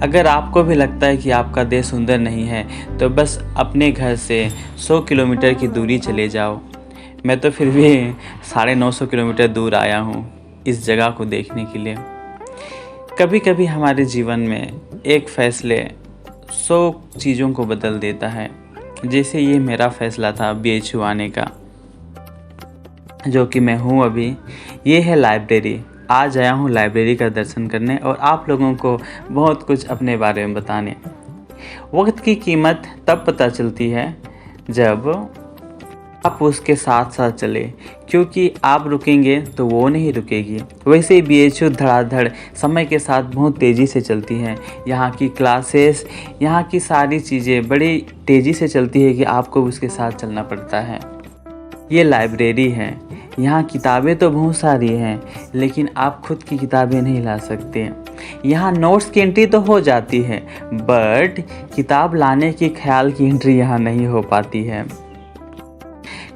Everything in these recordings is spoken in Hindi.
अगर आपको भी लगता है कि आपका देश सुंदर नहीं है तो बस अपने घर से 100 किलोमीटर की दूरी चले जाओ। मैं तो फिर भी 950 किलोमीटर दूर आया हूँ इस जगह को देखने के लिए। कभी कभी हमारे जीवन में एक फ़ैसले 100 चीज़ों को बदल देता है। जैसे ये मेरा फ़ैसला था BHU आने का, जो कि मैं हूँ अभी। ये है लाइब्रेरी। आज आया हूँ लाइब्रेरी का दर्शन करने और आप लोगों को बहुत कुछ अपने बारे में बताने। वक्त की कीमत तब पता चलती है जब आप उसके साथ साथ चले, क्योंकि आप रुकेंगे तो वो नहीं रुकेगी। वैसे ही BHU धड़ाधड़ समय के साथ बहुत तेज़ी से चलती हैं। यहाँ की क्लासेस, यहाँ की सारी चीज़ें बड़ी तेज़ी से चलती है कि आपको उसके साथ चलना पड़ता है। ये लाइब्रेरी है, यहाँ किताबें तो बहुत सारी हैं, लेकिन आप खुद की किताबें नहीं ला सकते। यहाँ नोट्स की एंट्री तो हो जाती है, बट किताब लाने की ख्याल की एंट्री यहाँ नहीं हो पाती है।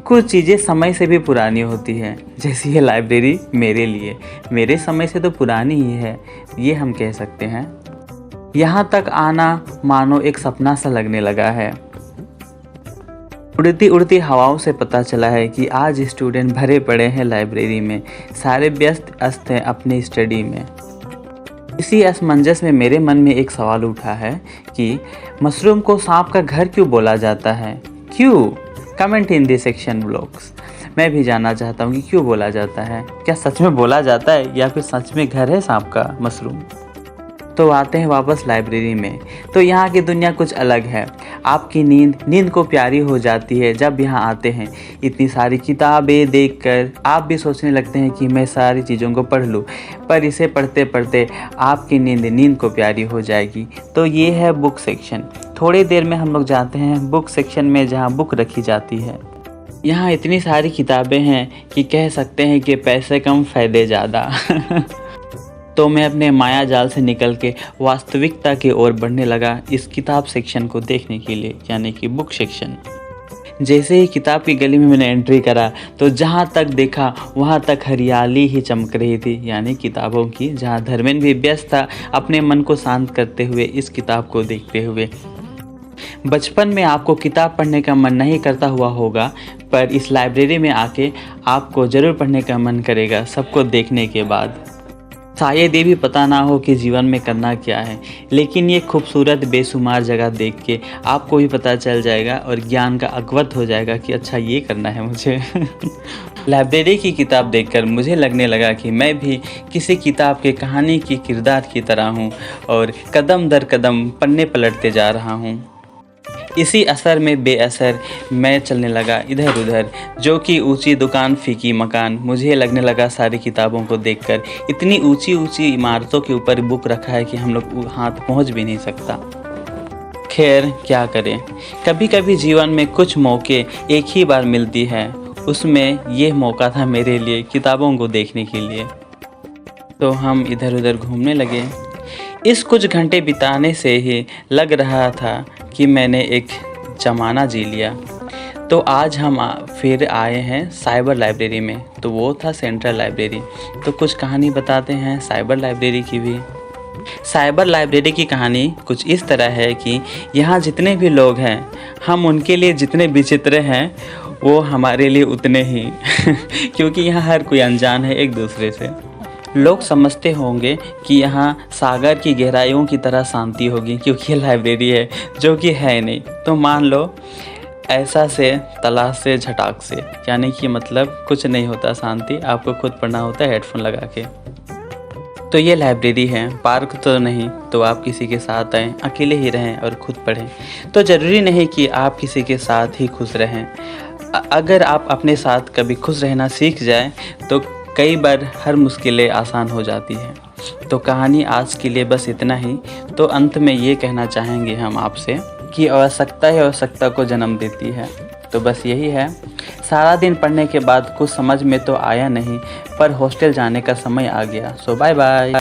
कुछ चीज़ें समय से भी पुरानी होती हैं, जैसे ये लाइब्रेरी मेरे लिए, मेरे समय से तो पुरानी ही है, ये हम कह सकते हैं। यहाँ तक आना मानो एक सपना सा लगने लगा है। उड़ती उड़ती हवाओं से पता चला है कि आज स्टूडेंट भरे पड़े हैं लाइब्रेरी में, सारे व्यस्त अस्त हैं अपनी स्टडी में। इसी असमंजस में मेरे मन में एक सवाल उठा है कि मशरूम को सांप का घर क्यों बोला जाता है? क्यों? Comment in the section blogs. मैं भी जानना चाहता हूँ कि क्यों बोला जाता है। क्या सच में बोला जाता है या फिर सच में घर है सांप का मशरूम? तो आते हैं वापस लाइब्रेरी में। तो यहाँ की दुनिया कुछ अलग है। आपकी नींद को प्यारी हो जाती है जब यहाँ आते हैं। इतनी सारी किताबें देखकर आप भी सोचने लगते हैं कि मैं सारी चीज़ों को पढ़ लूँ, पर इसे पढ़ते पढ़ते आपकी नींद को प्यारी हो जाएगी। तो ये है बुक सेक्शन। थोड़ी देर में हम लोग जाते हैं बुक सेक्शन में, जहाँ बुक रखी जाती है। यहाँ इतनी सारी किताबें हैं कि कह सकते हैं कि पैसे कम फ़ायदे ज़्यादा। तो मैं अपने माया जाल से निकल के वास्तविकता की ओर बढ़ने लगा इस किताब सेक्शन को देखने के लिए, यानी कि बुक सेक्शन। जैसे ही किताब की गली में मैंने एंट्री करा तो जहाँ तक देखा वहाँ तक हरियाली ही चमक रही थी, यानी किताबों की। जहाँ धर्मेंद्र भी व्यस्त था अपने मन को शांत करते हुए इस किताब को देखते हुए। बचपन में आपको किताब पढ़ने का मन नहीं करता हुआ होगा, पर इस लाइब्रेरी में आके आपको ज़रूर पढ़ने का मन करेगा सबको देखने के बाद। शायद ये भी पता ना हो कि जीवन में करना क्या है, लेकिन ये खूबसूरत बेशुमार जगह देख के आपको भी पता चल जाएगा और ज्ञान का अवगत हो जाएगा कि अच्छा ये करना है मुझे। लाइब्रेरी की किताब देखकर मुझे लगने लगा कि मैं भी किसी किताब के कहानी की किरदार की तरह हूँ और कदम दर कदम पन्ने पलटते जा रहा हूँ। इसी असर में बेअसर मैं चलने लगा इधर उधर, जो कि ऊंची दुकान फीकी मकान। मुझे लगने लगा सारी किताबों को देखकर इतनी ऊंची ऊंची इमारतों के ऊपर बुक रखा है कि हम लोग हाथ पहुंच भी नहीं सकता। खैर क्या करें, कभी कभी जीवन में कुछ मौके एक ही बार मिलती है, उसमें यह मौका था मेरे लिए किताबों को देखने के लिए। तो हम इधर उधर घूमने लगे। इस कुछ घंटे बिताने से ही लग रहा था कि मैंने एक ज़माना जी लिया। तो आज हम फिर आए हैं साइबर लाइब्रेरी में। तो वो था सेंट्रल लाइब्रेरी। तो कुछ कहानी बताते हैं साइबर लाइब्रेरी की भी। साइबर लाइब्रेरी की कहानी कुछ इस तरह है कि यहाँ जितने भी लोग हैं, हम उनके लिए जितने विचित्र हैं वो हमारे लिए उतने ही। क्योंकि यहाँ हर कोई अनजान है एक दूसरे से। लोग समझते होंगे कि यहाँ सागर की गहराइयों की तरह शांति होगी, क्योंकि ये लाइब्रेरी है, जो कि है नहीं। तो मान लो ऐसा से तलाश से झटाक से, यानी कि मतलब कुछ नहीं होता शांति, आपको खुद पढ़ना होता है हेडफोन लगा के। तो ये लाइब्रेरी है, पार्क तो नहीं। तो आप किसी के साथ आएँ, अकेले ही रहें और खुद पढ़ें। तो ज़रूरी नहीं कि आप किसी के साथ ही खुश रहें। अगर आप अपने साथ कभी खुश रहना सीख जाए तो कई बार हर मुश्किलें आसान हो जाती हैं। तो कहानी आज के लिए बस इतना ही। तो अंत में ये कहना चाहेंगे हम आपसे कि आवश्यकता ही आवश्यकता को जन्म देती है। तो बस यही है। सारा दिन पढ़ने के बाद कुछ समझ में तो आया नहीं, पर हॉस्टल जाने का समय आ गया। सो बाय बाय।